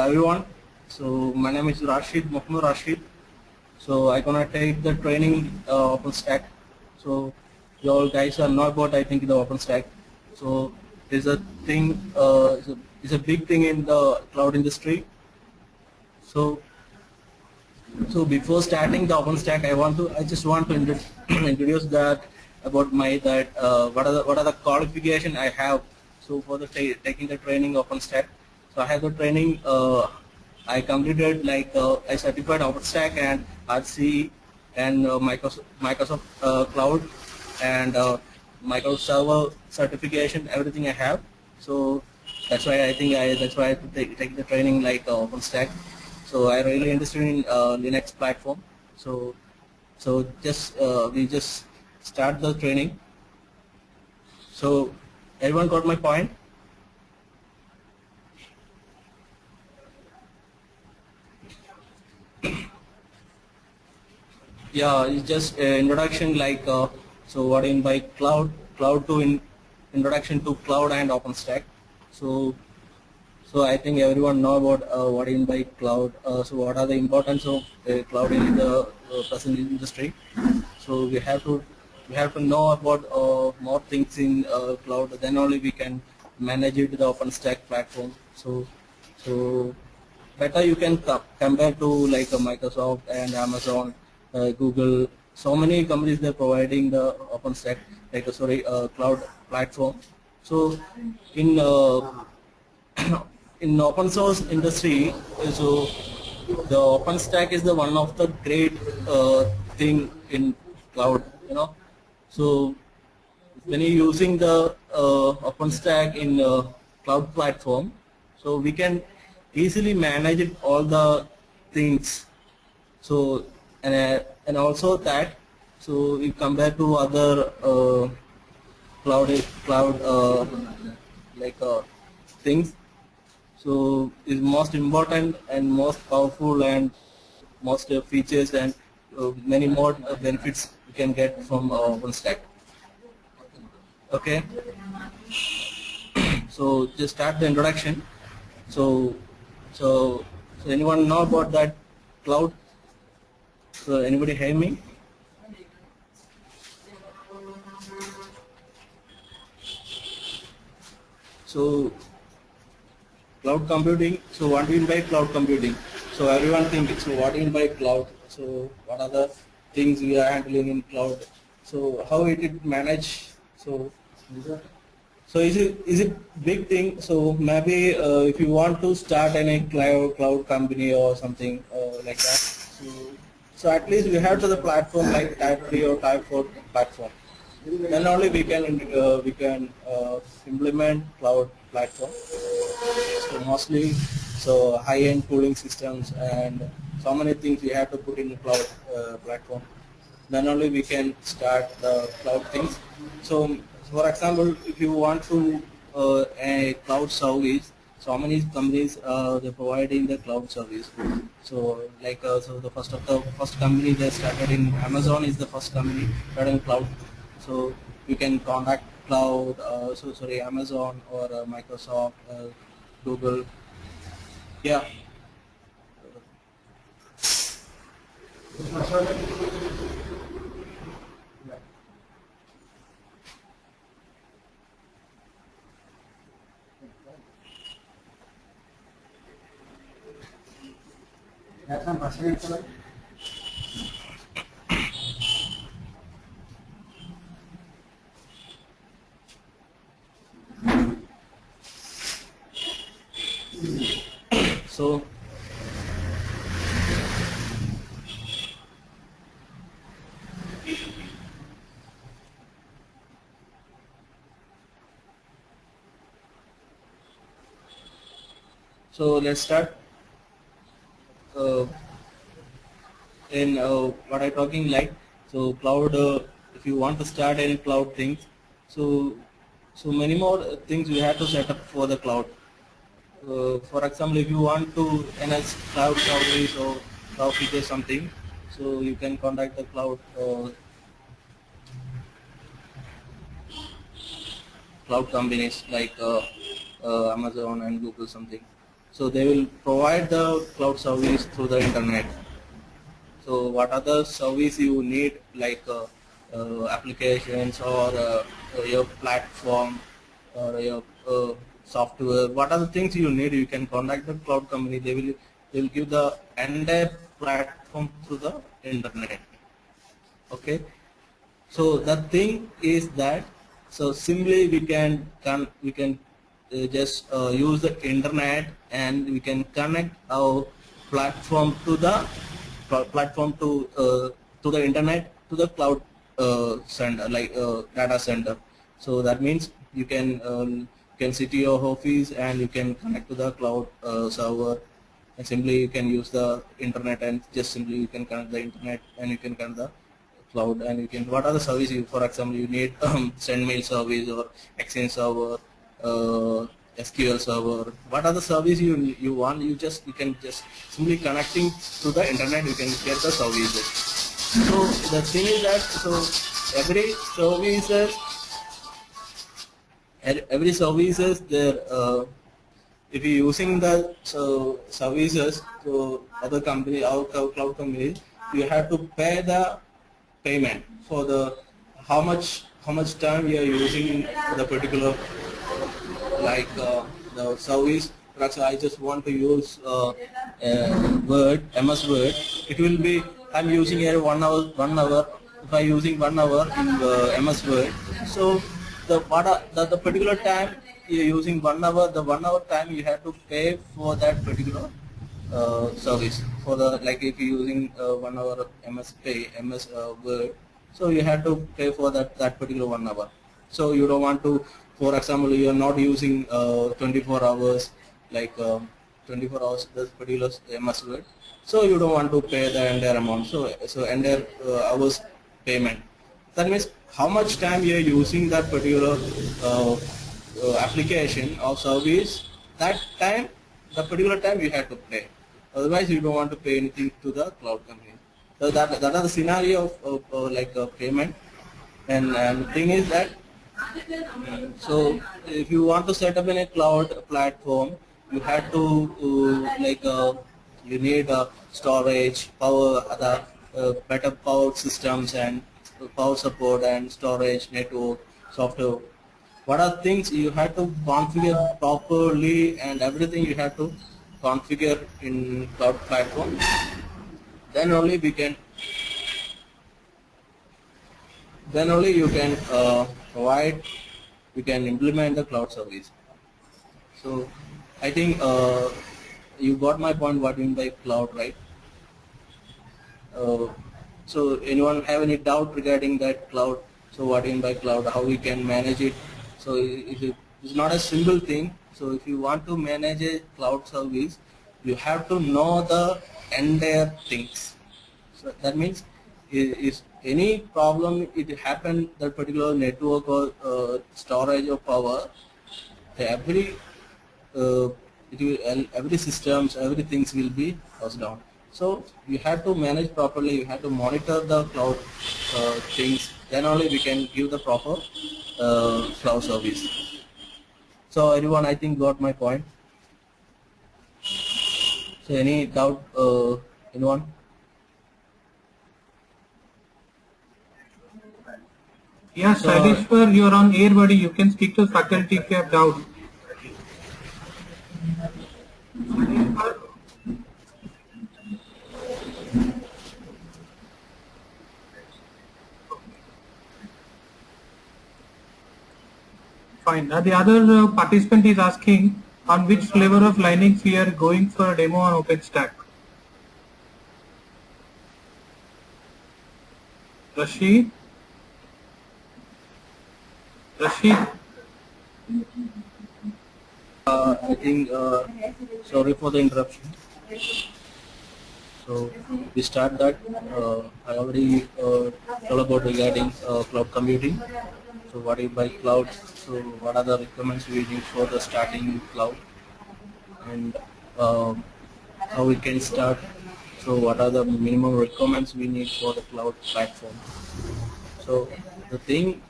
everyone. So my name is Mohammed Rashid. So I'm gonna take the training OpenStack. So you all guys are not about I think the OpenStack. So there's a thing, it's a big thing in the cloud industry. So before starting the OpenStack, I just want to introduce that about what are the qualification I have. So for the taking the training OpenStack, so I have the training. I completed I certified OpenStack and RC and Microsoft Cloud and Microsoft Server certification. Everything I have. So that's why I think that's why I take the training like OpenStack. So I really interested in Linux platform. So we just start the training. So everyone got my point? Yeah, it's just introduction so what in by cloud to introduction to cloud and OpenStack. So I think everyone know about what in by cloud. So what are the importance of cloud in the present industry? So we have to know about more things in cloud. Then only we can manage it with the OpenStack platform. So better you can compare to like Microsoft and Amazon, Google. So many companies they're providing the OpenStack cloud platform. So in in open source industry, so the OpenStack is the one of the great thing in cloud. So when you're using the OpenStack in cloud platform, so we can easily manage it, all the things. So and also that, so we compare to other cloud things. So is most important and most powerful and most features and many more benefits we can get from OpenStack. Okay. So just start the introduction. So anyone know about that cloud? So anybody hear me? So cloud computing. So what do you mean by cloud computing? So everyone thinks, so what do you mean by cloud? So what are the things we are handling in cloud? So how it manage? So is it big thing? So maybe if you want to start any cloud company or something like that. So at least we have to the platform like type 3 or type 4 platform. Then only we can implement cloud platform. So mostly, so high-end cooling systems and so many things we have to put in the cloud platform. Then only we can start the cloud things. So for example, if you want to a cloud service, so many companies they're providing the cloud service. So so the first company that started in Amazon is the first company started in cloud. So you can contact cloud, Amazon or Microsoft, Google. Yeah. So let's start. In what I'm talking like, so cloud. If you want to start any cloud things, so many more things we have to set up for the cloud. For example, if you want to enhance cloud service or cloud feature something, so you can contact the cloud companies like Amazon and Google something. So they will provide the cloud service through the internet. So what other service you need, like applications or your platform or your software, what are the things you need, you can contact the cloud company. They will give the entire platform through the internet. Okay. So the thing is that, so simply we can just use the internet, and we can connect our platform to the to the internet, to the cloud center, like data center. So that means you can sit to your office and you can connect to the cloud server, and simply you can use the internet, and just simply you can connect the internet and you can connect the cloud, and you can, what are the services you, for example, you need send mail service or exchange server, SQL server, what are the service you want, you can just simply connecting to the internet, you can get the services. So the thing is that, so every services there, if you're using the services to other company, our cloud companies, you have to pay the payment for the how much time you are using the particular, like the service. For example, I just want to use Word, MS Word. It will be, I'm using here 1 hour. If I'm using 1 hour in MS Word, so the particular time you're using 1 hour, the 1 hour time you have to pay for that particular service. For the, like if you're using 1 hour of MS Word, so you have to pay for that particular 1 hour. So you don't want to, for example, you are not using 24 hours, like 24 hours this particular MS Word, so you don't want to pay the entire amount, so entire hours payment. That means how much time you are using that particular application or service, that time, the particular time you have to pay. Otherwise you don't want to pay anything to the cloud company. So that is the scenario of like payment. And the thing is that, so if you want to set up in a cloud platform, you have to you need storage, power, other better power systems, and power support, and storage, network, software. What are things you have to configure properly, and everything you have to configure in cloud platform. Then only you can provide, you can implement the cloud service. So I think you got my point, what you mean by cloud, right? So anyone have any doubt regarding that cloud? So what you mean by cloud, how we can manage it? So it's not a simple thing. So if you want to manage a cloud service, you have to know the entire things. So that means if any problem it happen, that particular network or storage or power, every every systems, everything will be lost down. So you have to manage properly, you have to monitor the cloud things, then only we can give the proper cloud service. So everyone, I think, got my point. So any doubt, anyone? Yes, so, Sadishwar, you're on air, buddy. You can speak to faculty if you have doubt. Fine. Now the other participant is asking on which flavor of Linux we are going for a demo on OpenStack. Rashid? I think, sorry for the interruption. So we start that. I already told about regarding cloud computing. So what is by cloud? So what are the requirements we need for the starting cloud, and how we can start? So what are the minimum requirements we need for the cloud platform? So the thing,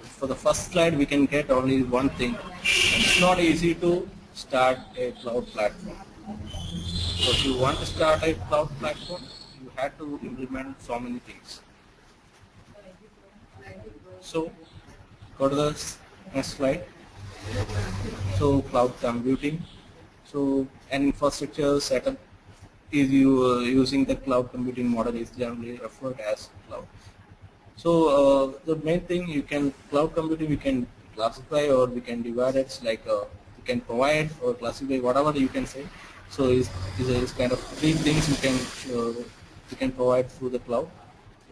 for the first slide we can get only one thing. It's not easy to start a cloud platform. So if you want to start a cloud platform, you have to implement so many things. So go to the next slide. So cloud computing. So an infrastructure setup is using the cloud computing model is generally referred as cloud. So the main thing, you can cloud computing, we can classify or we can divide it like you can provide or classify, whatever you can say. So is kind of three things you can provide through the cloud: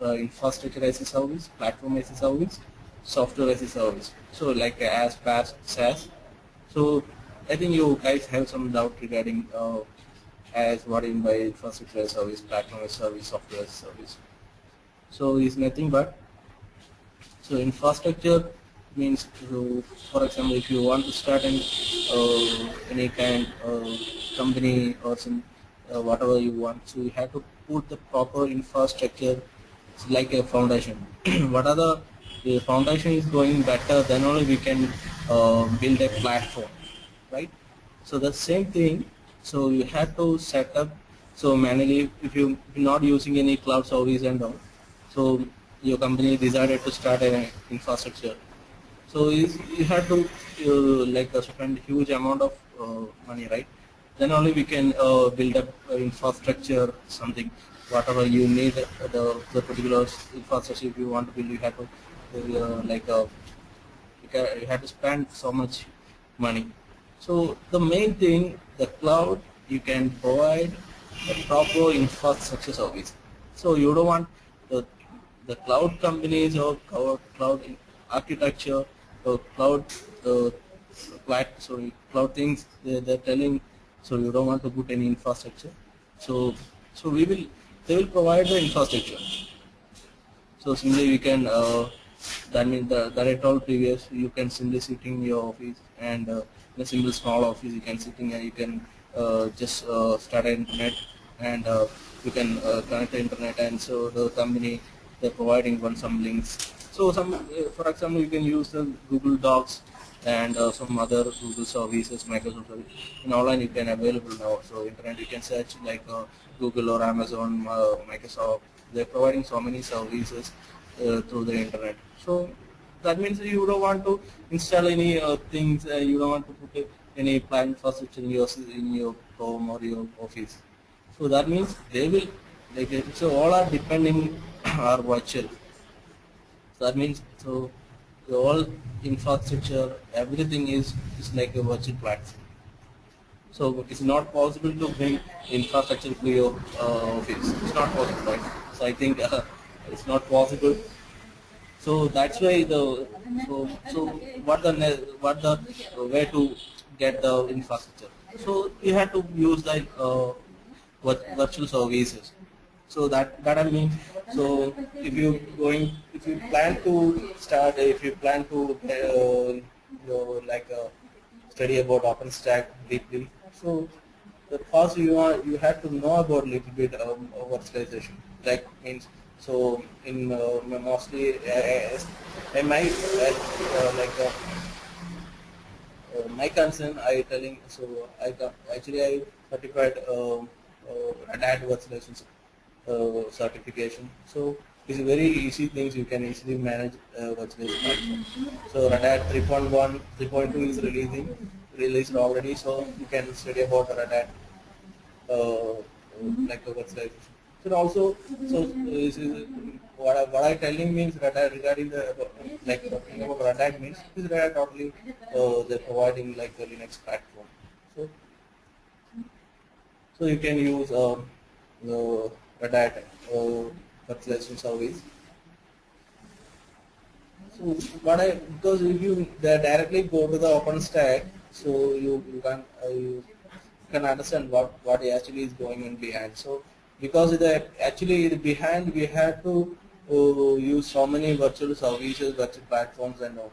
infrastructure as a service, platform as a service, software as a service. So like as PaaS, SaaS. So I think you guys have some doubt regarding as what in by infrastructure as a service, platform as a service, software as a service. So it's nothing but, so infrastructure means, so for example, if you want to start any kind of company or some whatever you want, so you have to put the proper infrastructure. It's like a foundation. What are the foundation is going better, then only we can build a platform, right? So the same thing. So you have to set up. So manually, if you're not using any cloud service and all, so your company decided to start an infrastructure. So you have to like spend huge amount of money, right? Then only we can build up infrastructure, something, whatever you need, the particular infrastructure if you want to build, you have to you have to spend so much money. So the main thing, the cloud, you can provide a proper infrastructure service. So you don't want the cloud companies or cloud architecture or cloud cloud things they're telling. So you don't want to put any infrastructure. So they will provide the infrastructure. So simply we can that means that I told previous, you can simply sit in your office and in a single small office you can sit in and you can just start an internet and you can connect the internet, and so the company, they're providing some links. So for example, you can use the Google Docs and some other Google services, Microsoft service. In online you can available now. So internet you can search like Google or Amazon, Microsoft. They're providing so many services through the internet. So that means you don't want to install any things. You don't want to put any plant infrastructure in your home or your office. So that means they will so all are depending are virtual. So that means so all infrastructure, everything is like a virtual platform. So it's not possible to bring infrastructure to your office. It's not possible, right? So I think it's not possible. So that's why what the way to get the infrastructure. So you have to use like virtual services. So that I mean, so if you plan to start, if you plan to study about OpenStack deeply, so the first you have to know about a little bit virtualization. Like means, so in mostly my my concern, I telling, so I certified Red Hat virtualization certification. So it's very easy things, you can easily manage virtualization platform. So Red Hat 3.1, 3.2 is released already, so you can study about Red Hat like a virtualization. So also, so this is what I telling means Red Hat regarding the like talking about Red Hat means is Red Hat totally they're providing like a Linux platform. So you can use the Red Hat virtualization service. So because if you directly go to the OpenStack, so you can understand what actually is going on behind. So because actually behind we have to use so many virtual services, virtual platforms and all.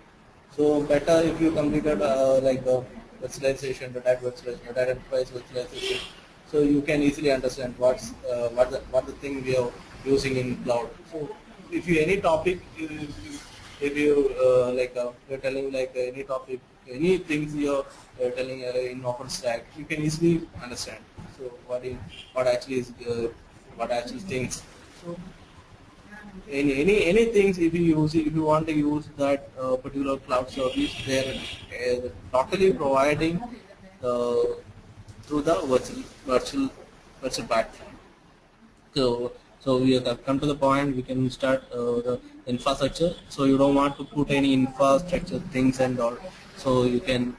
So better if you completed like virtualization, Red Hat virtualization, Red Hat enterprise virtualization. So you can easily understand what the thing we are using in cloud. So if you any topic, if you you're telling like any topic, any things you're telling in OpenStack, you can easily understand. So what actually is what actually things. So any things if you want to use that particular cloud service, they're totally providing uh, through the virtual platform. So we have come to the point we can start the infrastructure. So you don't want to put any infrastructure things and all. So you can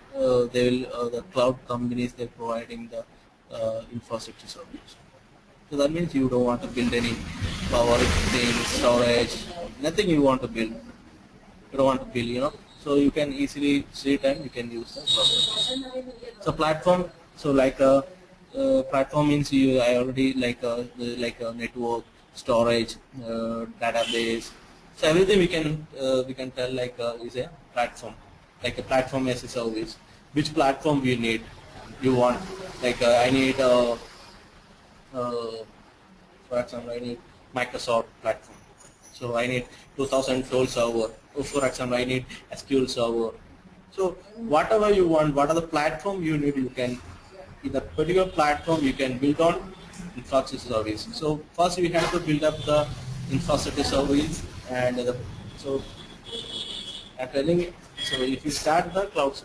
they will the cloud companies, they're providing the infrastructure service. So that means you don't want to build any power things, storage, nothing you want to build. You don't want to build, So you can easily sit and you can use the cloud. So platform, so like a platform means I already like a network, storage, database. So everything we can tell like is a platform, like a platform as a service. Which platform you want? Like I need for example, I need Microsoft platform. So I need 2012 server. Or for example, I need SQL server. So whatever you want, whatever the platform you need, you can, in that particular platform, you can build on infrastructure service. So first we have to build up the infrastructure service, and so I'm telling you. So if you start the cloud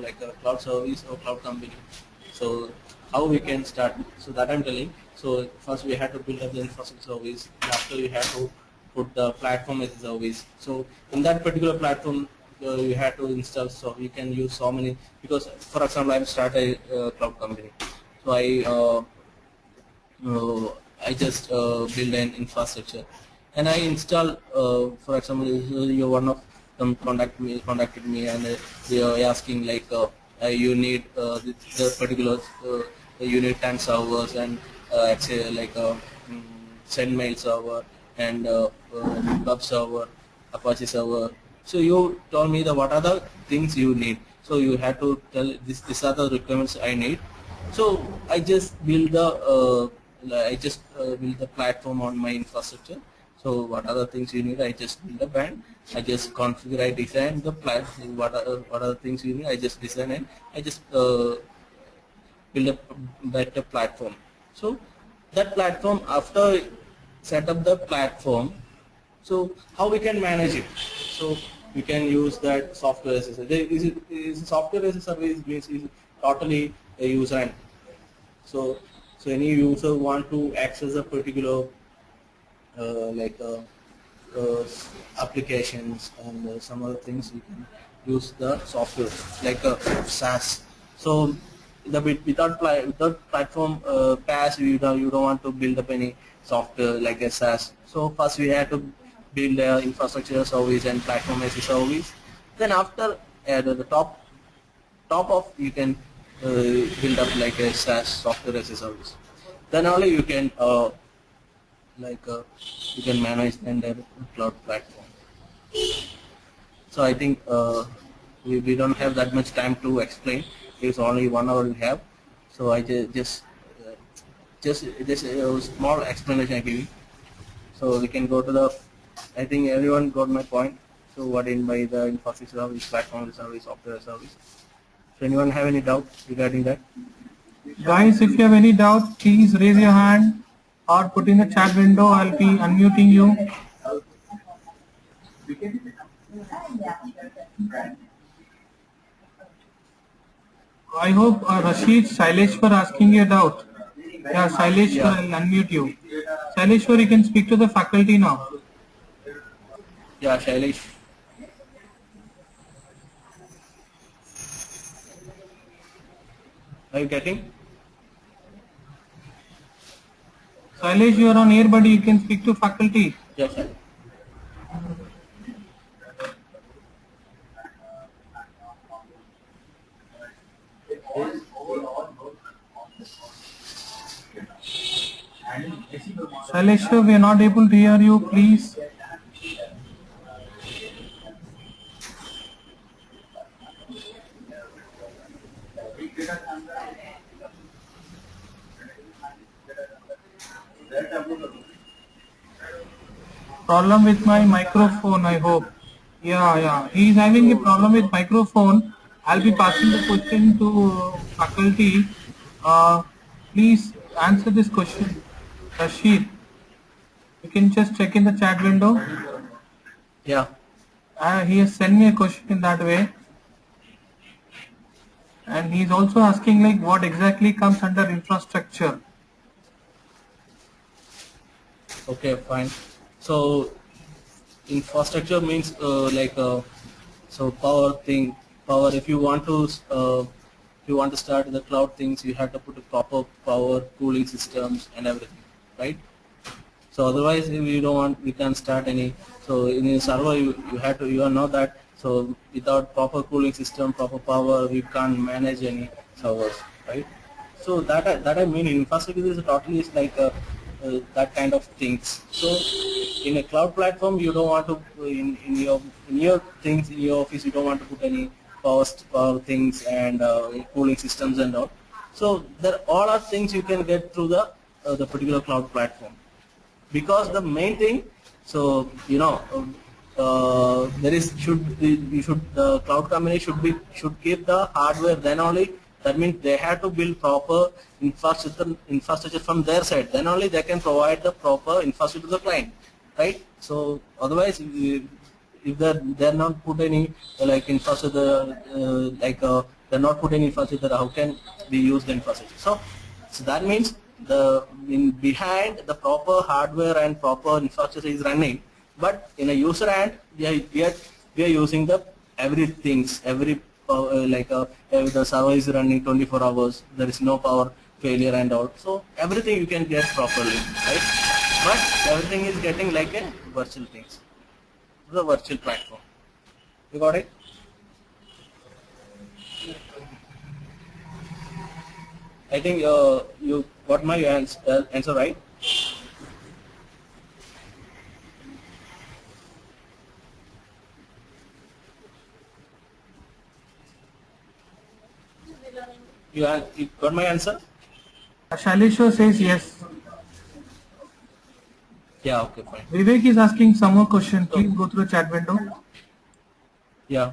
like a cloud service or cloud company, so how we can start? So that I'm telling. So first we have to build up the infrastructure service. And after we have to put the platform as a service. So in that particular platform, you have to install. So you can use so many, because for example, I'm start a cloud company. So I just build an infrastructure, and I install. For example, you're one of them contacted me, and they are asking like you need the particular you need 10 servers and actually like send mail server and web server, Apache server. So you told me what are the things you need. So you have to tell these are the requirements I need. So I just build the platform on my infrastructure. So what are the things you need? I just build a band. I just configure. I design the platform. What are the things you need? I just design and I just build a better platform. So that platform, after set up the platform, so how we can manage it? So we can use that software as a service. Is software as a service means is totally a user end. So any user want to access a particular like applications and some other things, we can use the software like SaaS. So without platform PaaS, you don't want to build up any software like a SaaS. So first we have to build infrastructure service and platform as a service. Then after the top of, you can build up like a SaaS, software as a service. Then only you can you can manage the entire cloud platform. So I think we don't have that much time to explain. It's only 1 hour we have. So I just a small explanation I give you. So we can go to the. I think everyone got my point. So what in by the infrastructure service, platform service, software service. So anyone have any doubt regarding that? Guys, if you have any doubt, please raise your hand or put in the chat window. I'll be unmuting you. I hope Rashid, Shaileshwar asking you a doubt. Yeah, Shaileshwar, I'll unmute you. Shaileshwar, you can speak to the faculty now. Yeah, Shailesh. Are you getting? Shailesh, you are on air, but you can speak to faculty. Yes, sir. Shailesh, we are not able to hear you, please. Problem with my microphone, I hope. Yeah. He is having a problem with microphone. I'll be passing the question to faculty. Uh, Please answer this question. Rashid, you can just check in the chat window. Yeah. He has sent me a question in that way. And he's also asking like what exactly comes under infrastructure. Okay, fine. So infrastructure means so power. If you want to start the cloud things, you have to put a proper power, cooling systems, and everything, right? So otherwise, if you don't want, we can start any. So in a server, you know that. So without proper cooling system, proper power, we can't manage any servers, right? So that I mean, infrastructure is totally is like that kind of things. So in a cloud platform, you don't want to in your things in your office, you don't want to put any power things and cooling systems and all. So there all are things you can get through the particular cloud platform, because the main thing, so there is should be, you should the cloud company should keep the hardware, then only, that means they have to build proper infrastructure from their side, then only they can provide the proper infrastructure to the client, right? So otherwise, if they're not put any like infrastructure they're not put any infrastructure, how can we use the infrastructure? So that means behind the proper hardware and proper infrastructure is running, but in a user hand we are using the every if the server is running 24 hours, there is no power failure and all, so everything you can get properly, right? But everything is getting like a virtual things, the virtual platform. You got it? I think you got my answer right. You got my answer? Shalishwa says yes. Yeah, okay, fine. Vivek is asking some more question. Please go through the chat window. Yeah.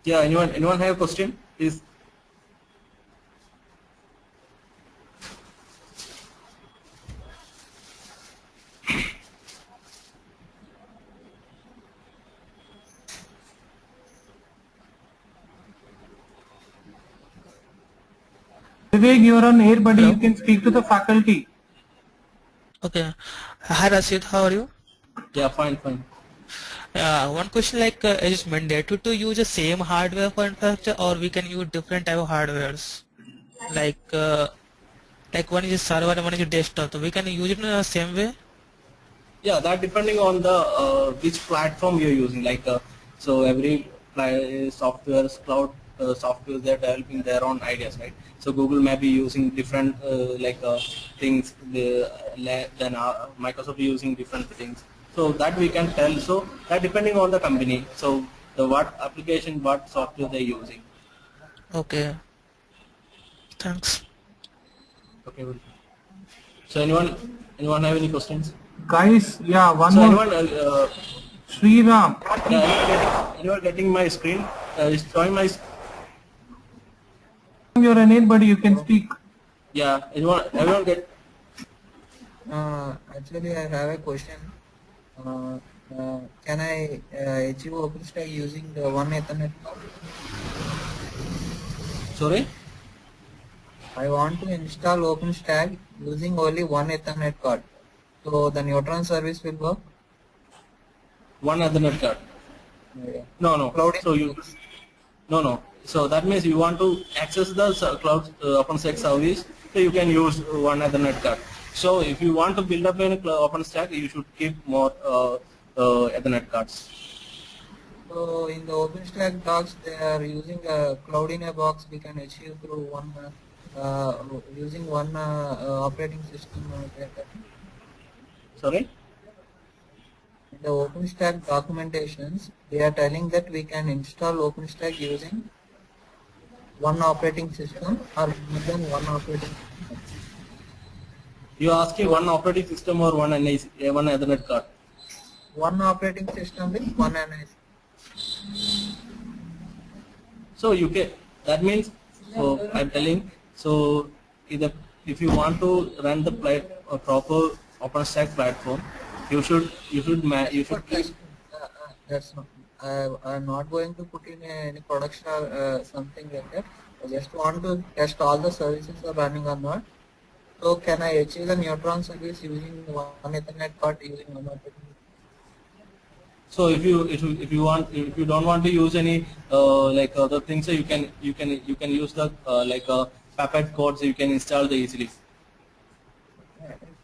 Yeah, anyone have a question, please? Vivek, you are on air, buddy. Hello. You can speak to the faculty. Okay. Hi Rashid, how are you? Yeah, fine. One question, like is it mandatory to use the same hardware for infrastructure, or we can use different type of hardwares? Like one is server and one is desktop. So we can use it in the same way. Yeah, that depending on the which platform you're using. So every cloud software, they're developing their own ideas, right? So Google may be using different things, then Microsoft using different things. So that we can tell. So that depending on the company. So the what application, what software they're using. Okay. Thanks. Okay. So anyone have any questions? Guys, yeah, one So more. anyone Sriram. anyone getting my screen? Is showing my. You're an air, buddy. You can speak. Yeah, everyone get. Actually, I have a question. Can I achieve OpenStack using the one Ethernet card? Sorry? I want to install OpenStack using only one Ethernet card. So the neutron service will work? One Ethernet card. Yeah. No. Cloud So no. So that means you want to access the cloud OpenStack service, so you can use one Ethernet card. So if you want to build up in OpenStack, you should keep more Ethernet cards. So in the OpenStack docs, they are using a cloud in a box. We can achieve through one using one operating system. Sorry. In the OpenStack documentations, they are telling that we can install OpenStack using one operating system or more than one operating system. You are asking one operating system or one NIC, one Ethernet card? One operating system with one NIC. So you can, that means, so I'm telling, so either if you want to run the proper OpenStack platform, you should keep. That's not. I'm not going to put in any production or something like that. I just want to test all the services are running or not. So can I achieve the neutron service using one Ethernet card using one operating system? So if you don't want to use any like other things, so you can use the like Puppet codes you can install the easily.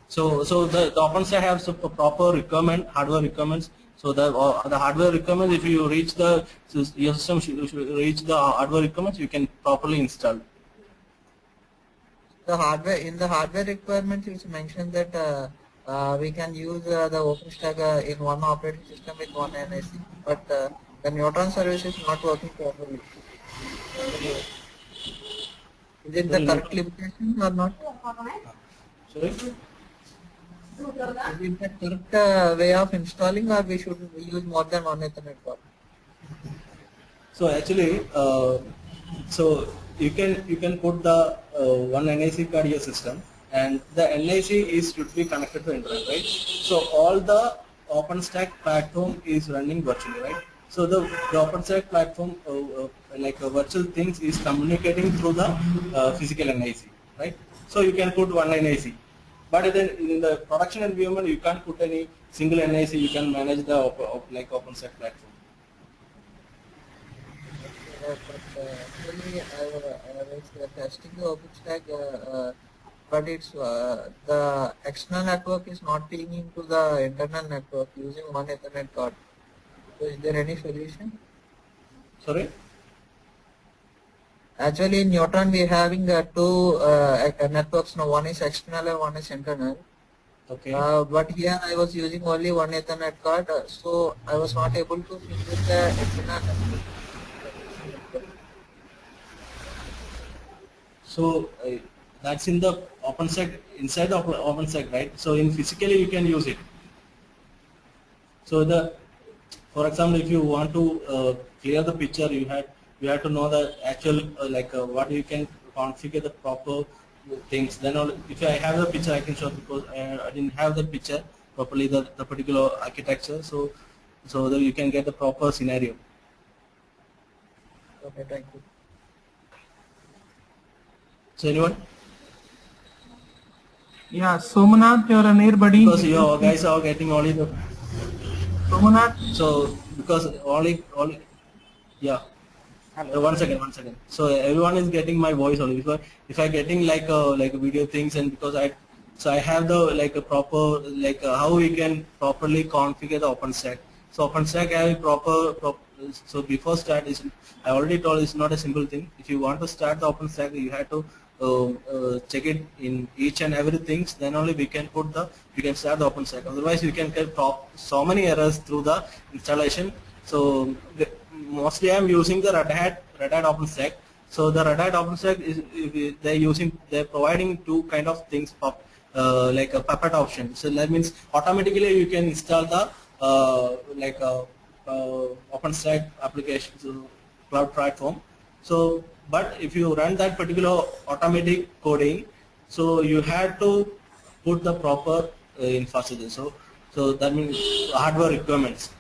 So the OpenStack has some proper requirement, hardware requirements. So the hardware requirements, if you reach your system should reach the hardware requirements, you can properly install. The hardware, in the hardware requirements, it's mentioned that we can use the OpenStack in one operating system with one NIC, but the neutron service is not working properly. Is it the correct limitation or not? Sorry? Is it the correct way of installing, or we should use more than one Ethernet port? So actually, so you can put the one NIC card in your system, and the NIC should be connected to internet, right? So all the OpenStack platform is running virtually, right? So the OpenStack platform, like virtual things, is communicating through the physical NIC, right? So you can put one NIC, but then in the production environment, you can't put any single NIC. You can manage the like OpenStack platform. Actually, I was testing the OpenStack, but it's the external network is not pinging to the internal network using one Ethernet card. So is there any solution? Sorry? Actually, in Neutron we are having two networks now. One is external and one is internal. Okay. But here I was using only one Ethernet card, so I was not able to figure the external network. So that's in the OpenStack, inside the OpenStack, right? So in physically you can use it. So for example, if you want to clear the picture, you have to know the actual what you can configure the proper things. Then if I have the picture, I can show, because I didn't have the picture properly, the particular architecture. So that you can get the proper scenario. Okay, thank you. So anyone? Yeah, Somanath, you're an air buddy. Because you guys are getting only the Somanath. So because only yeah. One second. So everyone is getting my voice only, because if I getting like a video things, and because I have the a proper how we can properly configure the OpenStack. So OpenStack have a proper so before start is, I already told, it's not a simple thing. If you want to start the OpenStack, you have to check it in each and every things. Then only we can start the OpenStack. Otherwise, we can get so many errors through the installation. So mostly I'm using the Red Hat OpenStack. So the Red Hat OpenStack is they're providing two kind of things, like a Puppet option. So that means automatically you can install the OpenStack application, so cloud platform. So but if you run that particular automatic coding, so you have to put the proper infrastructure. So that means hardware requirements.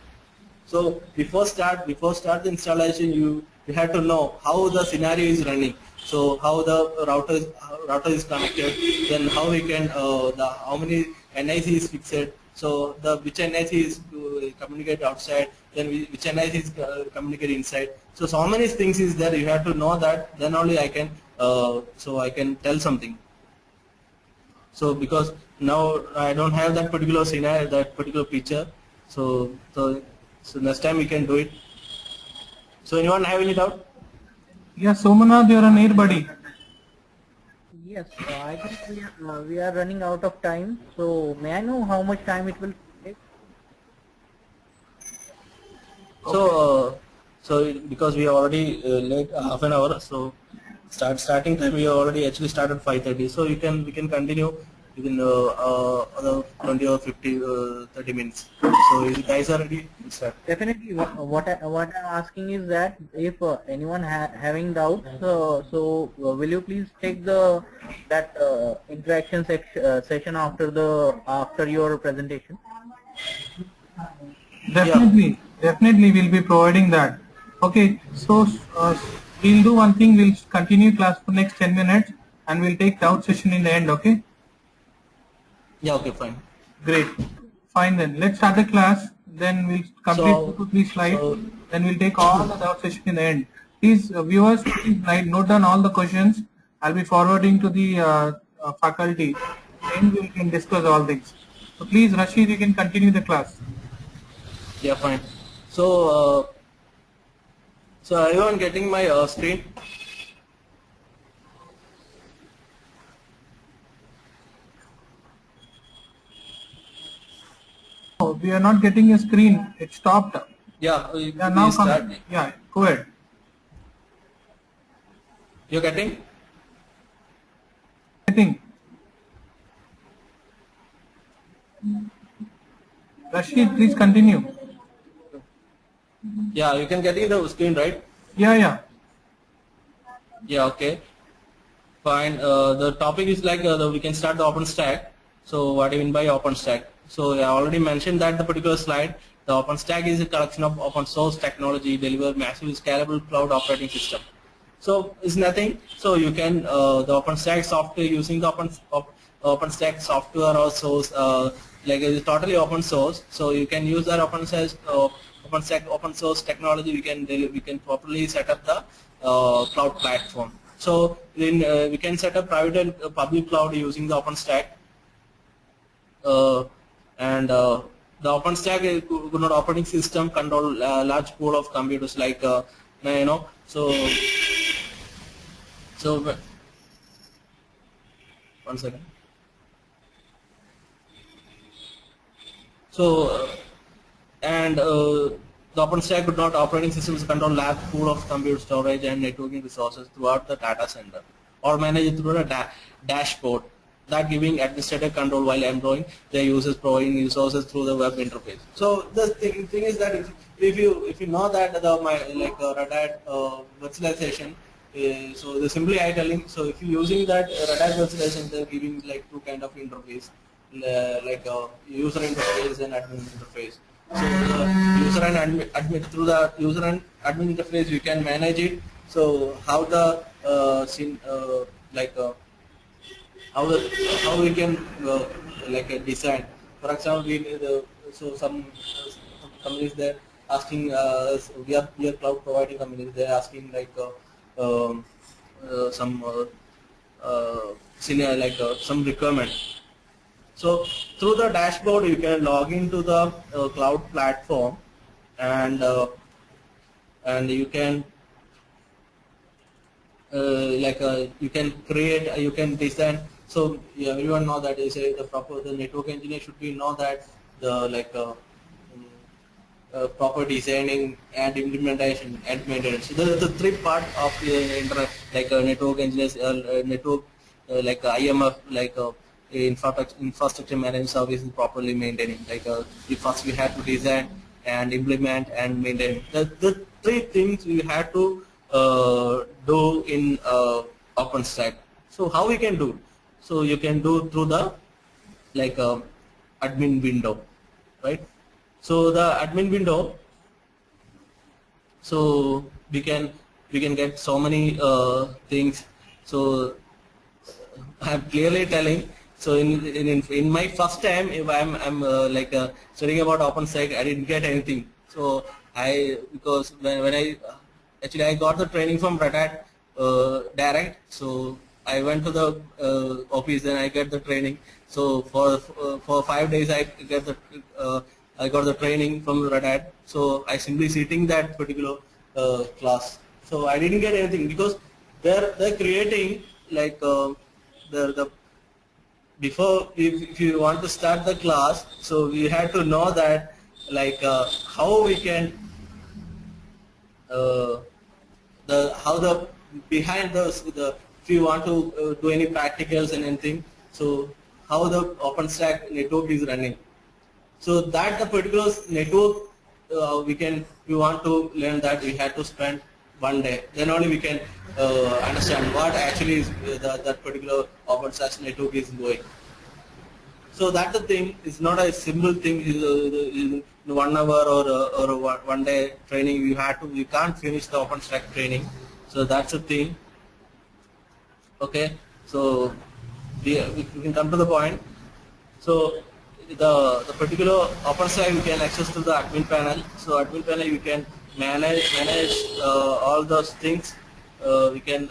So before start the installation, you have to know how the scenario is running. So how the router is connected, then how we can how many NIC is fixed. So which NIC is communicate outside, then which NIC is communicate inside. So many things is there. You have to know that. Then only I can I can tell something. So because now I don't have that particular scenario, that particular picture. So next time we can do it. So anyone have any doubt? Yeah, Somanath, you're an air buddy. Yes, I think we are running out of time. So may I know how much time it will take? So because we are already late half an hour, so starting time we already actually started 5:30. So we can continue within other 20 or 50 30 minutes. So if you guys are ready, we'll start. Definitely. What I'm asking is that if anyone having doubts, will you please take that interaction session after your presentation? Definitely we'll be providing that. Okay, so we'll do one thing, we'll continue class for next 10 minutes and we'll take doubt session in the end, okay? Yeah, okay, fine. Great. Fine then. Let's start the class, then we'll complete 2 to 3 slides, then we'll take all the doubt session in the end. Please, viewers, please note down all the questions. I'll be forwarding to the faculty and we can discuss all things. So please, Rashid, you can continue the class. Yeah, fine. So everyone getting my screen? Oh, we are not getting a screen. It stopped. Yeah, Yeah, now come. Yeah, go ahead. You're getting? Getting. Rashid, please continue. Yeah, you can get in the screen, right? Yeah. Yeah, okay. Fine. The topic is like we can start the OpenStack. So what do you mean by OpenStack? So I already mentioned that the particular slide. The OpenStack is a collection of open source technology deliver massive scalable cloud operating system. So it's nothing. So you can the OpenStack software using the OpenStack software or source like it is totally open source. So you can use that OpenStack open source technology. We can properly set up the cloud platform. So then we can set up private and public cloud using the OpenStack. And the OpenStack is good operating system control large pool of computers like so one second. So the OpenStack could not operating systems control large pool of compute storage and networking resources throughout the data center or manage it through a dashboard that giving administrative control while employing their users providing resources through the web interface. So the thing is that if you know that the Red Hat virtualization, so simply I telling, so if you're using that Red Hat virtualization, they're giving like 2 kind of interface, like user interface and admin interface. So the user and admin through the user and admin interface you can manage it. So how the how we can design. For example, so some companies they're asking we are cloud providing companies, they're asking like some senior some requirement. So through the dashboard you can log into the cloud platform and you can you can create, you can design. So yeah, everyone know that they say the network engineer should be know that the proper designing and implementation and maintenance. So the 3 part of network engineers, network IMF infrastructure management services properly maintaining. First we have to design and implement and maintain. The 3 things we have to do in OpenStack. So how we can do? So you can do through the admin window, right? So the admin window, so we can get so many things. So I'm clearly telling. So in my first time, if I'm studying about OpenStack, I didn't get anything. So because when I actually I got the training from Red Hat direct. So I went to the office and I get the training. So for 5 days I got the training from Red Hat. So I simply sitting that particular class. So I didn't get anything because they're creating like the before if you want to start the class, so we had to know that like how we can uh, how the behind the if you want to do any practicals and anything, so how the OpenStack network is running. So that the particular network we want to learn that we had to spend one day. Then only we can understand what actually is that particular OpenStack network is going. So that the thing is not a simple thing. Is 1 hour or one day training. You can't finish the OpenStack training. So that's the thing. Okay. So we can come to the point. So the particular OpenStack you can access to the admin panel. So admin panel you can manage all those things. We can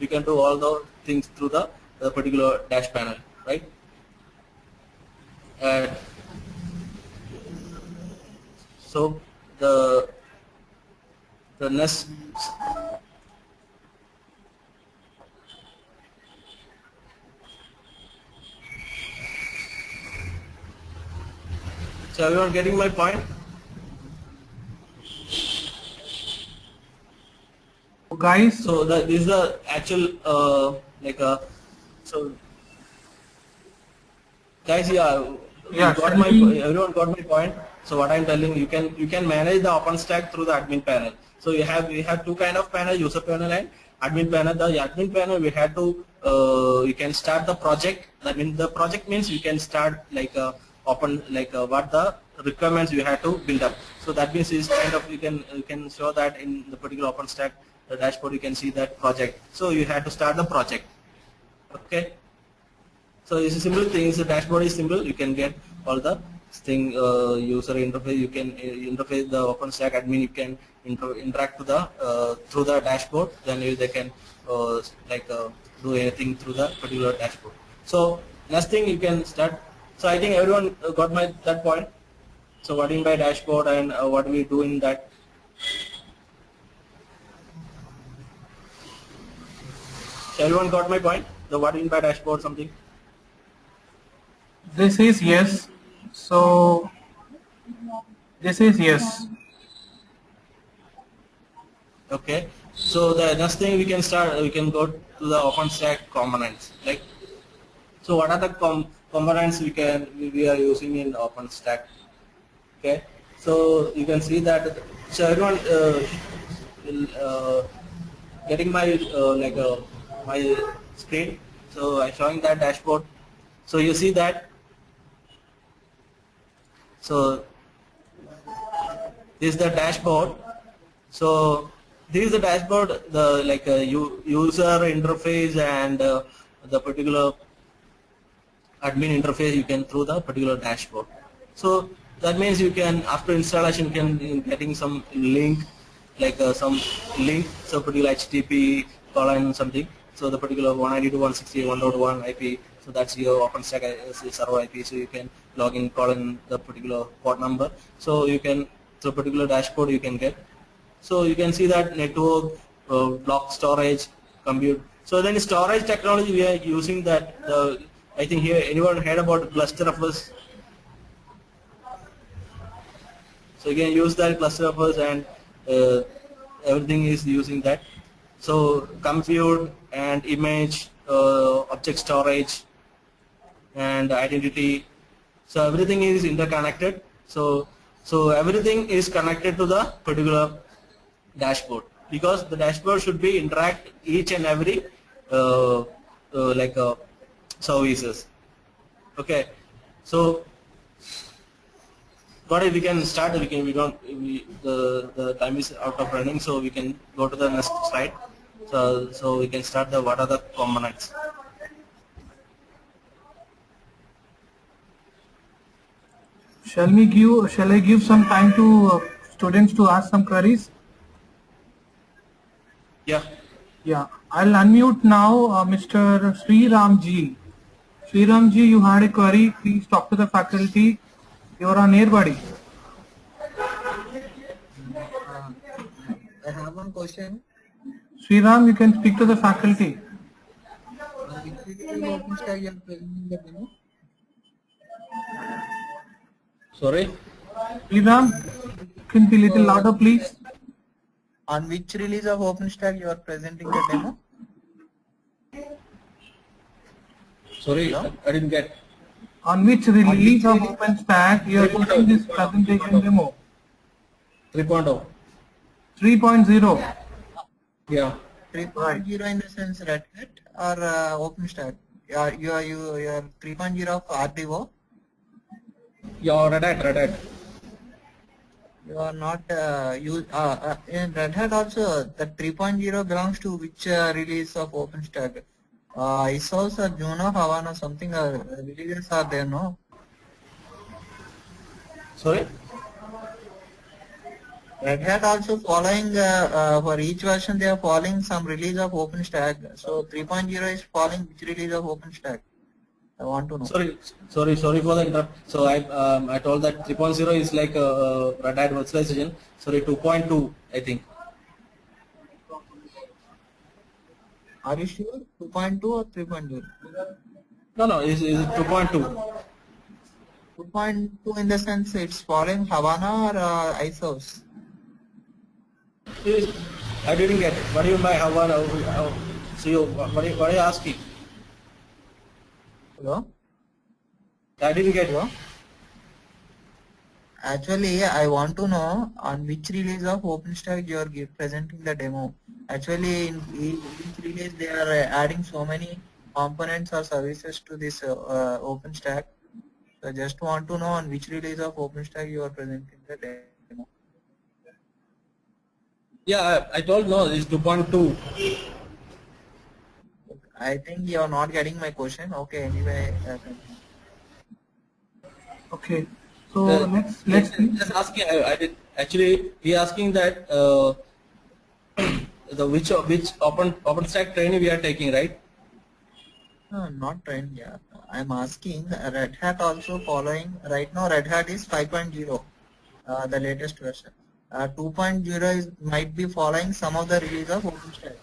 we can do all the things through the particular dash panel, right? And so the next. So everyone getting my point? Guys, So this is the actual so guys, Yeah, everyone got my point. So what I'm telling you can manage the OpenStack through the admin panel. So we have two kind of panel, user panel and admin panel. The admin panel we have to you can start the project. I mean the project means you can start like what the requirements you have to build up. So that means is kind of you can show that in the particular OpenStack the dashboard you can see that project. So you have to start the project. Okay. So it's a simple thing. The dashboard is simple. You can get all the thing user interface. You can interface the OpenStack admin. You can interact to the through the dashboard. Then they can do anything through the particular dashboard. So next thing you can start. So I think everyone got that point. So what in by dashboard and what we do in that. So everyone got my point. The what in by dashboard something. this is yes. So this is yes. Okay. So the next thing we can start. We can go to the OpenStack components. Like, so what are the components we are using in OpenStack? Okay. So you can see that. So everyone getting my my screen. So I'm showing that dashboard. So you see that. So this is the dashboard. So this is the dashboard, the user interface and the particular admin interface you can through the particular dashboard. So that means you can after installation you can getting some link some link, so particular HTTP colon something. So the particular 192.168.1.1 IP. So that's your OpenStack server IP. So you can log in, call in the particular port number. So you can the particular dashboard you can get. So you can see that network, block storage, compute. So then storage technology we are using that. I think here anyone heard about cluster of us? So you can use that cluster of us and everything is using that. So compute and image, object storage and identity. So everything is interconnected. So everything is connected to the particular dashboard because the dashboard should be interact each and every services. Okay. So but if we can start, the time is out of running, so we can go to the next slide. So we can start the what are the components. Shall I give some time to students to ask some queries? Yeah. Yeah, I'll unmute now Mr. Sriramji. Sriramji, you had a query. Please talk to the faculty. You are on air, buddy. one question. Sriram, you can speak to the faculty. Which release of OpenStack you are presenting the demo? Sorry. Sriram, can be little louder, please. On which release of OpenStack you are presenting the demo? Sorry, Hello? I didn't get. On which release of OpenStack you are giving this presentation demo? 3.0. 3.0. Yeah. 3.0 in the sense Red Hat or OpenStack? You are 3.0 of RDO. Yeah, Red Hat. You are not in Red Hat also. The 3.0 belongs to which release of OpenStack? ISOs or Juno, Havana, something releases are there, no? Sorry. Red Hat also following for each version they are following some release of OpenStack. So 3.0 is following which release of OpenStack? I want to know. Sorry for the interrupt. So I told that 3.0 is like a Red Hat virtualization. Sorry, 2.2 I think. Are you sure? 2.2 or 3.0? No, is 2.2. 2.2 in the sense it's following Havana or ISOs? I didn't get it. What do you mean by Havana? So what are you asking? Hello? I didn't get you. Actually, I want to know on which release of OpenStack you are presenting the demo. Actually, in each release they are adding so many components or services to this OpenStack. So I just want to know on which release of OpenStack you are presenting the demo. Yeah, I told no, it's 2.2. I think you are not getting my question. Okay, anyway. Okay. So let's just asking. I did actually. We asking that the which OpenStack training we are taking, right? No, not trend. Yeah, I'm asking. Red Hat also following right now. Red Hat is 5.0, the latest version. 2.0 is might be following some of the release of OpenStack.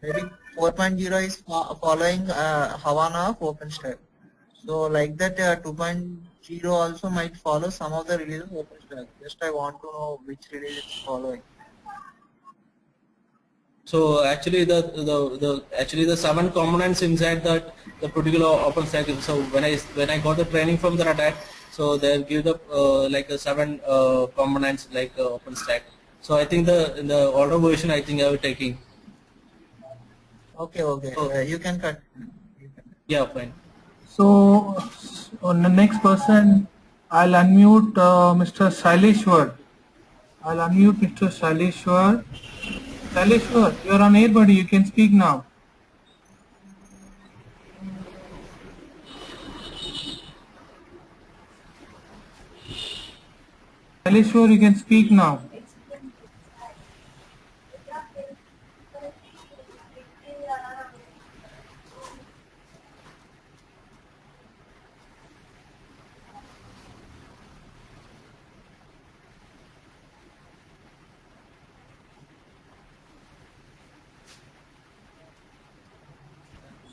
Maybe 4.0 is following Havana of OpenStack. So like that 2.0 also might follow some of the releases of OpenStack. Just I want to know which release it's following. So actually the 7 components inside that the particular OpenStack. So when I got the training from the Red Hat, so they'll give the like a 7 components like OpenStack. So I think in the older version I think I was taking. Okay. You can cut. Yeah, fine. So on the next person, I'll unmute Mr. Saileshwar. I'll unmute Mr. Saileshwar. Saileshwar, you're on air, buddy. You can speak now. Saileshwar, you can speak now.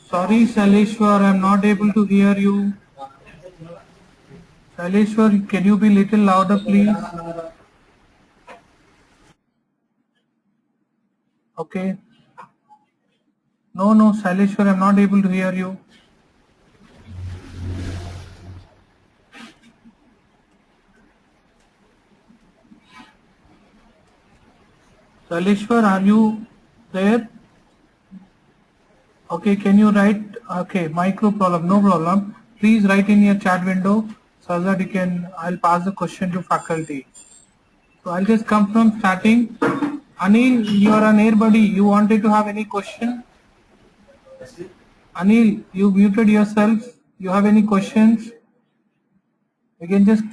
Sorry, Saileshwar, I'm not able to hear you. Saileshwar, can you be little louder, please? Okay. No, Saileshwar, I'm not able to hear you. Saileshwar, are you there? Okay, can you write? Okay, micro problem, no problem. Please write in your chat window so that I'll pass the question to faculty. So I'll just come from starting. Anil, you are an air buddy. You wanted to have any question? Anil, you muted yourself. You have any questions? You can just...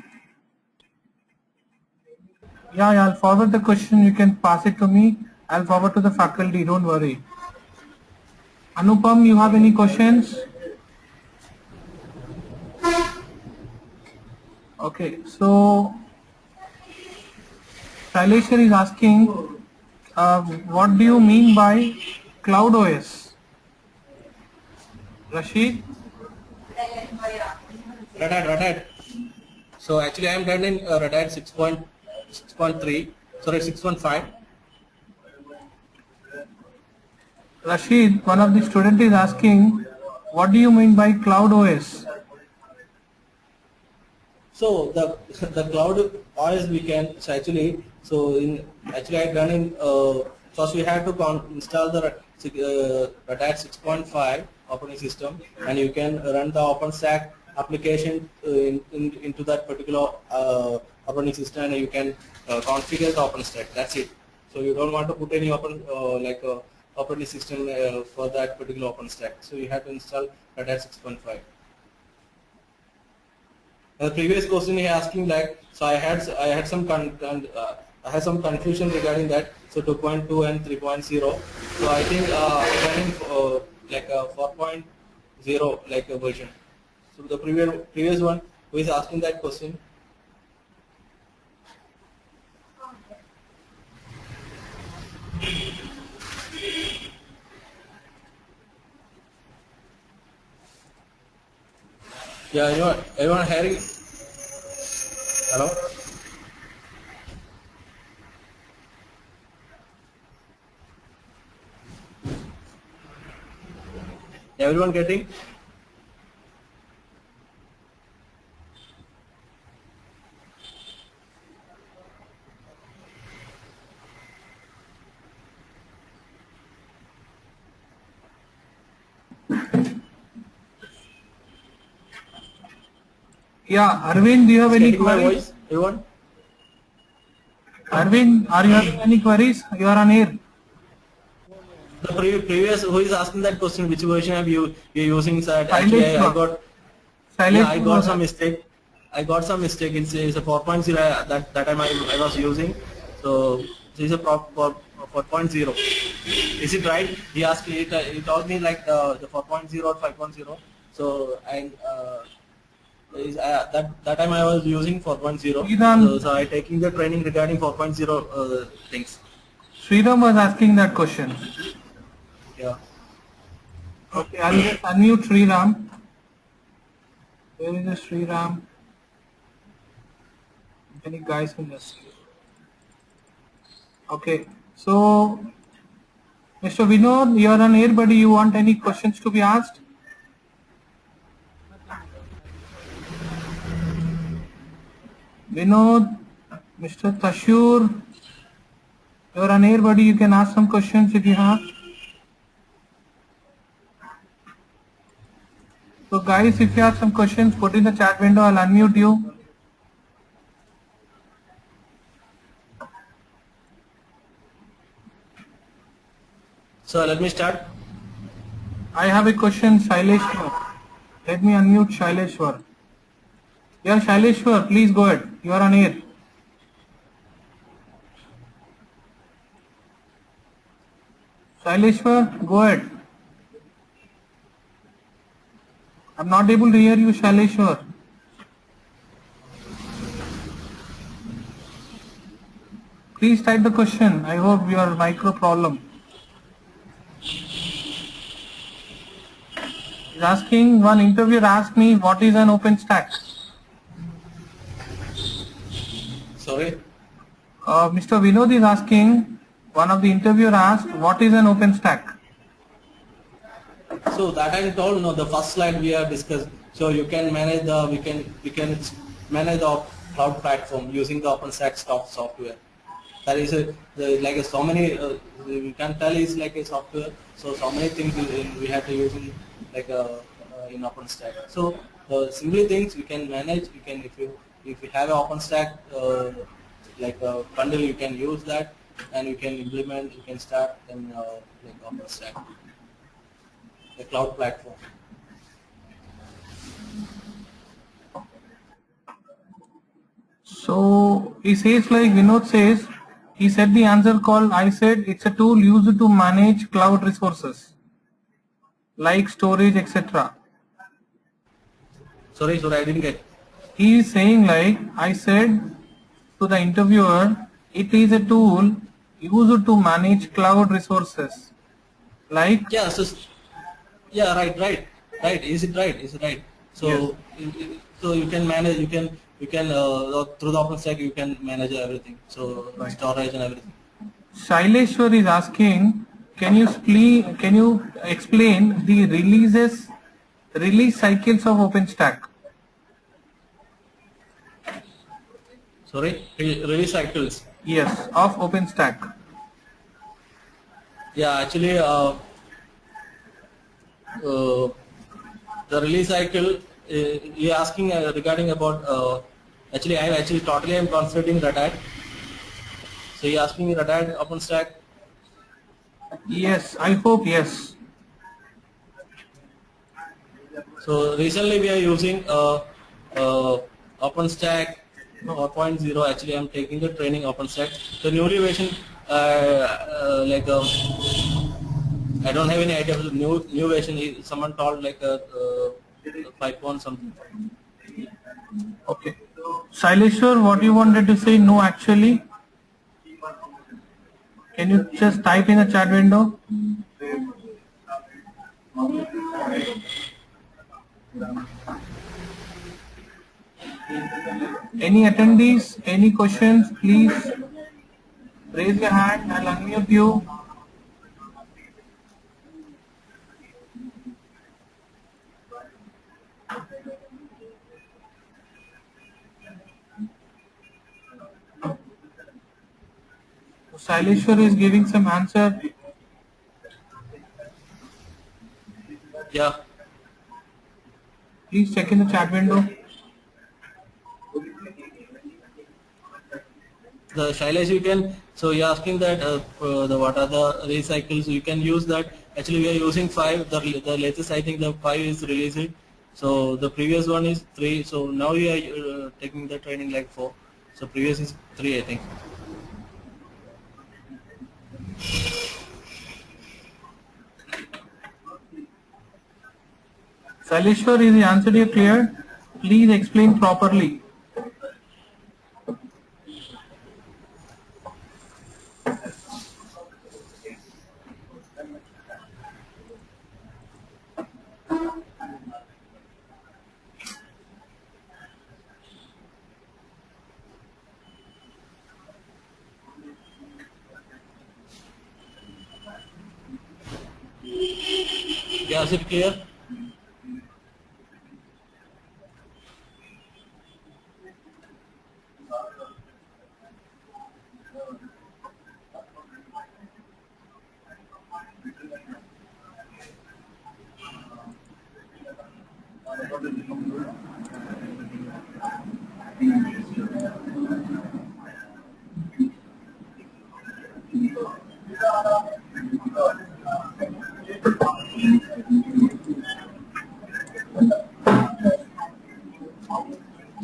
Yeah, I'll forward the question. You can pass it to me. I'll forward to the faculty. Don't worry. Anupam, you have any questions? Okay, so Saileshwar is asking, what do you mean by Cloud OS? Rashid? Red Hat. So actually I am running Red Hat 6.3, sorry 6.5. Rashid, one of the students is asking, what do you mean by Cloud OS? So the cloud OS we can, so actually I done in first we have to install the Red Hat 6.5 operating system, and you can run the OpenStack application into that particular operating system, and you can configure the OpenStack. That's it. So you don't want to put any operating system for that particular OpenStack. So you have to install Red Hat 6.5. The previous question he asking like, so I had some confusion regarding that. So 2.2 and 3.0. So I think running like a 4.0 like a version. So the previous one who is asking that question. Yeah, everyone hearing? Hello? Everyone getting? Yeah, Arvind, do you have any Getting my queries? voice, everyone? Arvind, are you having any queries? You are on air. The previous who is asking that question, which version have you're using? That actually I got. Silence. Yeah, I got some mistake. It's a 4.0 that time I was using. So this is a 4.0. Is it right? He asked me. He told me like the 4.0 or 5.0. So that time I was using 4.0. So I taking the training regarding 4.0 things. Sriram was asking that question. Yeah. Okay, I'll just unmute Sriram. Where is the Sriram? Any guys can just see. Okay, so Mr. Vinod, you are on air, buddy. You want any questions to be asked? Vinod, Mr. Tashur, you are on air, buddy. You can ask some questions if you have. So guys, if you have some questions, put in the chat window. I'll unmute you. So let me start. I have a question, Shaileshwar. Let me unmute Shaileshwar. Yeah, Shaileshwar, please go ahead. You are on air. Shaileshwar, go ahead. I'm not able to hear you, Shaileshwar. Please type the question. I hope your micro problem. He's asking, one interviewer asked me, what is an OpenStack? Sorry. Mr. Vinod is asking, one of the interviewer asked, what is an OpenStack? So that I told, no, the first slide we have discussed. So you can manage we can manage the cloud platform using the OpenStack software. That is so many you can tell is like a software. So many things we have to use in in OpenStack. So simply things we can manage. You can if you have an OpenStack like a bundle, you can use that, and you can implement. You can start in like OpenStack, the cloud platform. So he says, like Vinod says, he said the answer call. I said it's a tool used to manage cloud resources like storage, etc. Sorry, I didn't get. He is saying, like I said to the interviewer, it is a tool used to manage cloud resources like Yeah, so yeah, right. Is it right? Is it right? yes. So so you can manage, you can through the OpenStack you can manage everything. So Right. storage and everything. Shaileshwar is asking, can you explain the release cycles of OpenStack? Sorry, release cycles. Yes, of OpenStack. Yeah, actually, the release cycle. You're asking regarding about. Actually, I'm concentrating Red Hat. So you're asking me Red Hat OpenStack. Yes, I hope yes. So recently we are using OpenStack 4.0. Actually, I'm taking the training OpenStack. The newly version, like I don't have any idea of the new version. Someone told like 5 point something. Okay. Shaileshwar, what you wanted to say? No, actually. Can you just type in the chat window? Any attendees, any questions, please raise your hand. I'll unmute you. Shaileshwar is giving some answer. Yeah. Please check in the chat window. The Shailesh, you can. So you're asking that what are the recycles? You can use that. Actually, we are using 5. The latest, I think, the 5 is released. So the previous one is 3. So now we are taking the training like 4. So previous is 3, I think. Shaileshwar, is the answer to you clear? Please explain properly. Yeah, is it clear?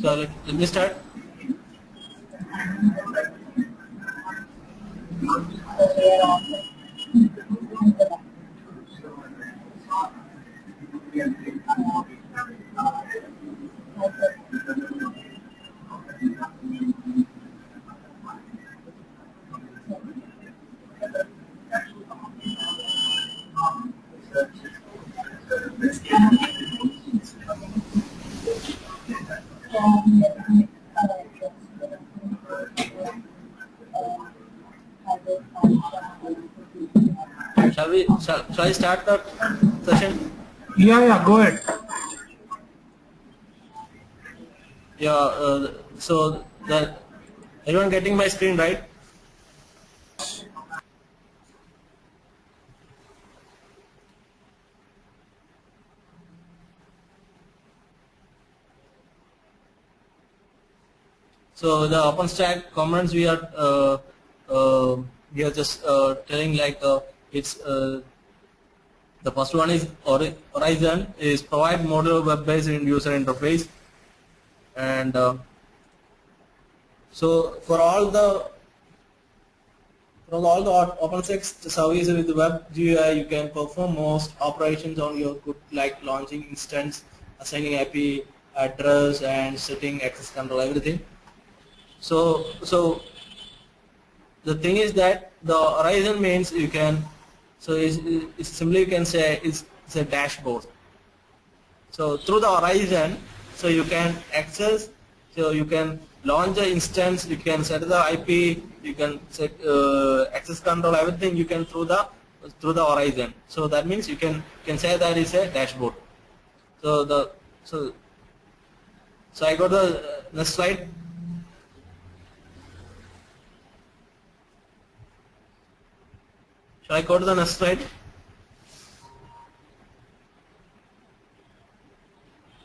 So let me start. Shall I start the session? Yeah, go ahead. Yeah. So that everyone getting my screen right? So the OpenStack components we are just telling like it's the first one is Horizon is provide modular web-based user interface, and so for all the OpenStack services with the web GUI, you can perform most operations on your good, like launching instance, assigning IP address, and setting access control, everything. So the thing is that the horizon means you can, so it's simply you can say it's a dashboard. So through the horizon, so you can access, so you can launch the instance, you can set the IP, you can set access control, everything you can through the horizon. So that means you can say that is a dashboard. So so I got the next slide. Shall I go to the next slide?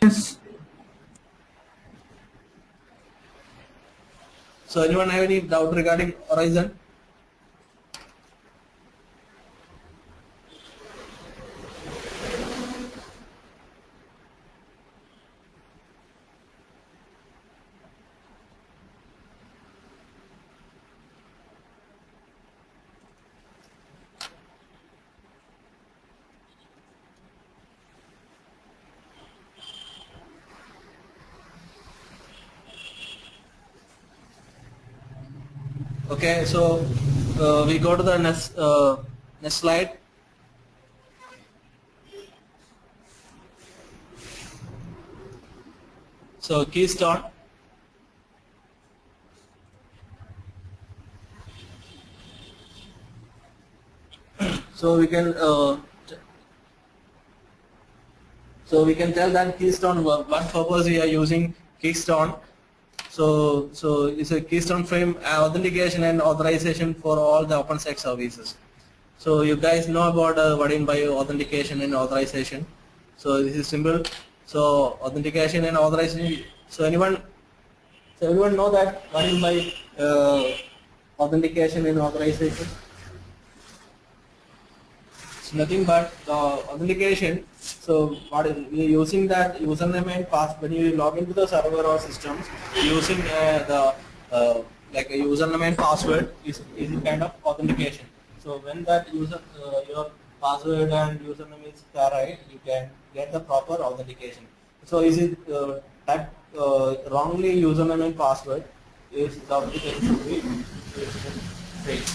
Yes. So anyone have any doubt regarding horizon? Okay, so we go to the next slide. So keystone. So we can tell that keystone, what purpose we are using keystone. So it's a keystone frame authentication and authorization for all the OpenStack services. So you guys know about what in by authentication and authorization. So this is simple. So authentication and authorization. So anyone know that what in by authentication and authorization? It's nothing but authentication. So what is, we are using that username and password. When you log into the server or systems, using like a username and password is a kind of authentication. So when that your password and username is correct, you can get the proper authentication. So is it that wrongly username and password is the authentication should be fake.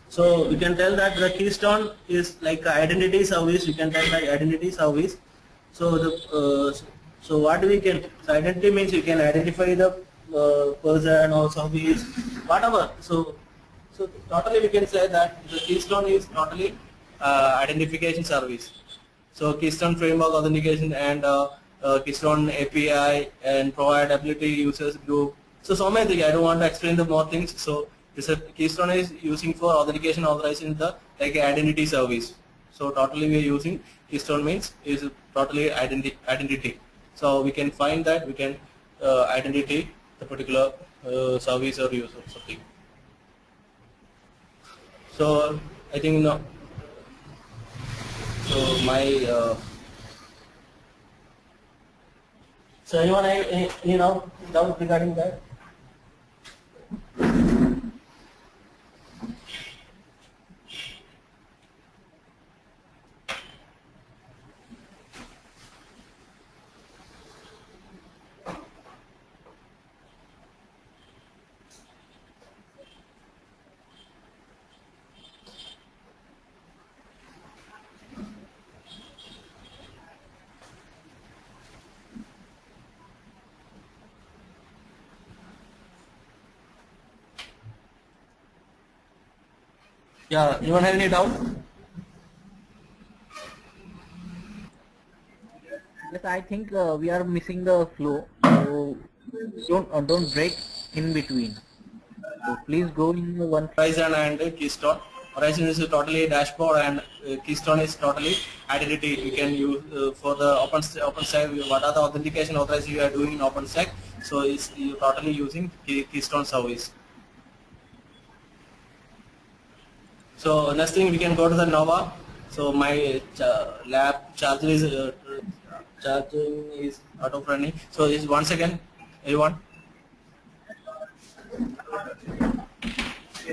So we can tell that the keystone is like identity service. We can tell like identity service. So so what we can, so identity means you can identify the person or service, whatever. So totally we can say that the keystone is totally identification service. So keystone framework authentication and keystone API and provide ability users group. So many things. I don't want to explain the more things. So this keystone is using for authentication authorization the like identity service. So totally we are using keystone means is totally identity. So we can find that we can identity the particular service or user or something. So I think no. So my so anyone have any doubt regarding that? Yeah, anyone have any doubt? Yes, I think we are missing the flow. So don't break in between. So please go in one. Horizon and keystone. Horizon is totally dashboard and keystone is totally identity. You can use for the OpenStack. What are the authentication authorization you are doing in OpenStack? So it's you totally using keystone service. So next thing we can go to the Nova. So my lab charger is charging is auto running. So is 1 second, everyone.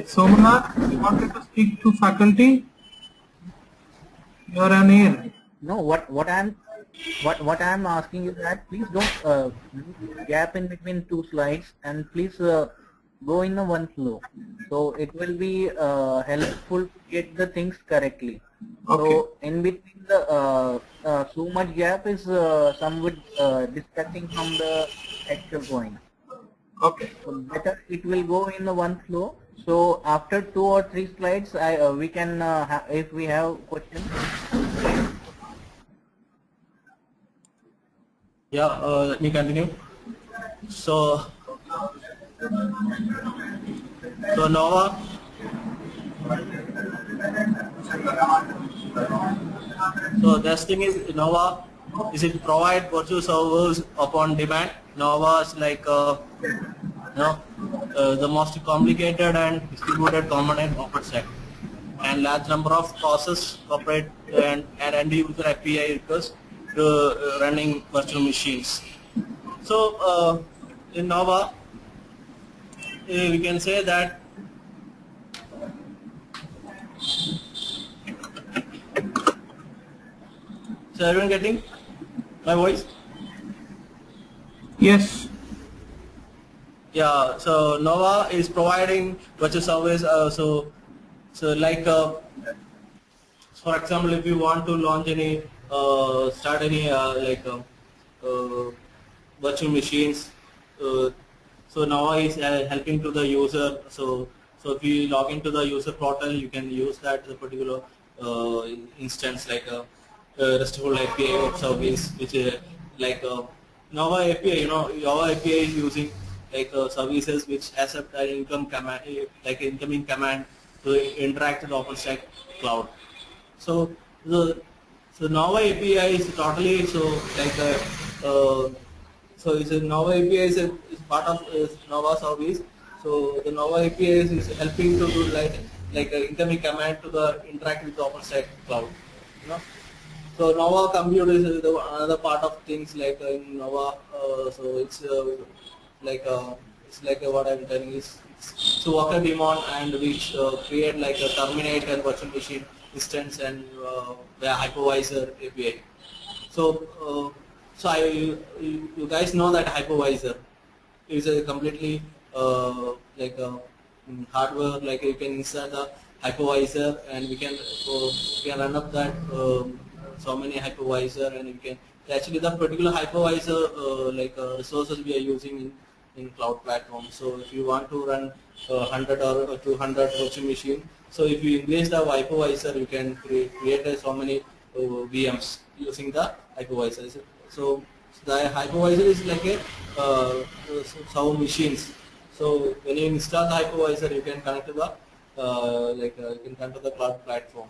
Somanath, you wanted to speak to faculty? You are on air. No, what I'm asking is that please don't leave gap in between two slides, and please go in a one flow. So it will be helpful to get the things correctly. Okay. So in between the so much gap is somewhat distracting from the actual point. Okay. So better it will go in the one flow. So after 2 or 3 slides, we can if we have questions. Yeah, let me continue. So Nova. So this thing is Nova. Is it provide virtual servers upon demand? Nova is like the most complicated and distributed component of OpenStack, and large number of process, corporate and end user API requests to running virtual machines. So in Nova, we can say that so everyone getting my voice? Yes. Yeah, so Nova is providing virtual service. So like for example, if you want to launch any start any virtual machines, so Nova is helping to the user. So if you log into the user portal, you can use that particular instance like a RESTful API web service, which is like Nova API. Nova API is using like services which accept an incoming command to interact with OpenStack cloud. So so Nova API is totally so it's a Nova API is part of Nova service. So the Nova API is helping to do like an incoming command to the interact with the OpenStack cloud. So Nova Compute is another part of things like in Nova. So it's what I'm telling is so Walker daemon and which create like a terminate and virtual machine instance and the hypervisor API. So you guys know that hypervisor is a completely hardware, like you can insert the hypervisor and we can run up that so many hypervisor, and you can actually the particular hypervisor resources we are using in cloud platform. So if you want to run 100 or 200 virtual machine, so if you increase the hypervisor, you can create so many VMs using the hypervisor. So the hypervisor is like a some machines. So when you install the hypervisor, you can connect to the you can connect to the cloud platform.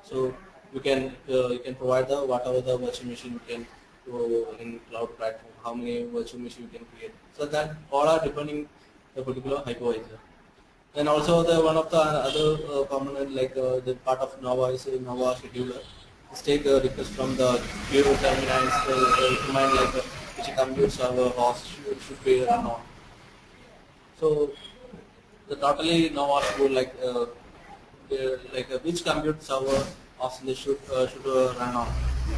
So you can provide the whatever the virtual machine you can do in cloud platform, how many virtual machine you can create. So that all are depending the particular hypervisor. Then also the one of the other component like the part of Nova is a Nova scheduler. Just take a request from the queue terminals, determine like which compute server host should be run on. So the totally Nova should like which compute server host they should run on.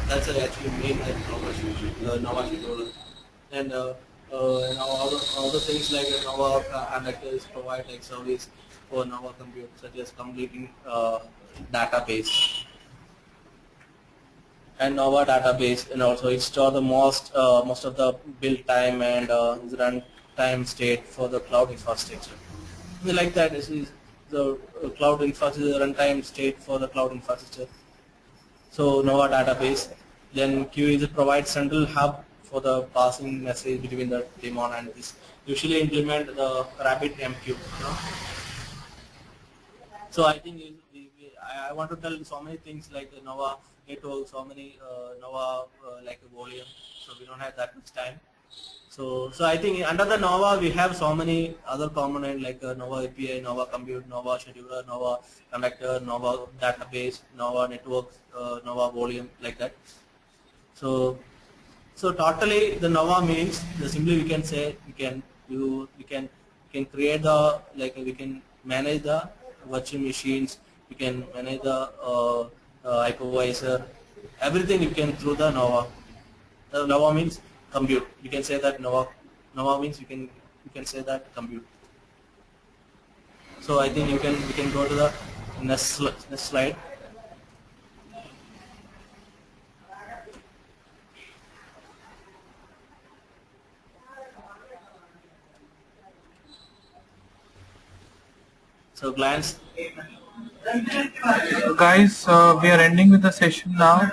That's actually main Nova scheduler. And all the things like Nova conductors provide like service for Nova compute, such as completing database and Nova database, and also it store the most of the build time and run time state for the cloud infrastructure. Like that, this is the cloud infrastructure runtime state for the cloud infrastructure. So Nova database. Then Q is provide central hub for the passing message between the daemon and this. Usually implement the rabbit MQ. So I think I want to tell so many things like the Nova network, so many Nova like a volume. So we don't have that much time. So I think under the Nova we have so many other components like Nova API, Nova Compute, Nova Scheduler, Nova Conductor, Nova Database, Nova Network, Nova Volume, like that. So totally the Nova means simply we can say we can can create the, like we can manage the virtual machines, we can manage the hypervisor, everything you can through the Nova. Nova means compute. You can say that Nova means you can say that compute. So I think we can go to the next slide. So glance. Guys, we are ending with the session now.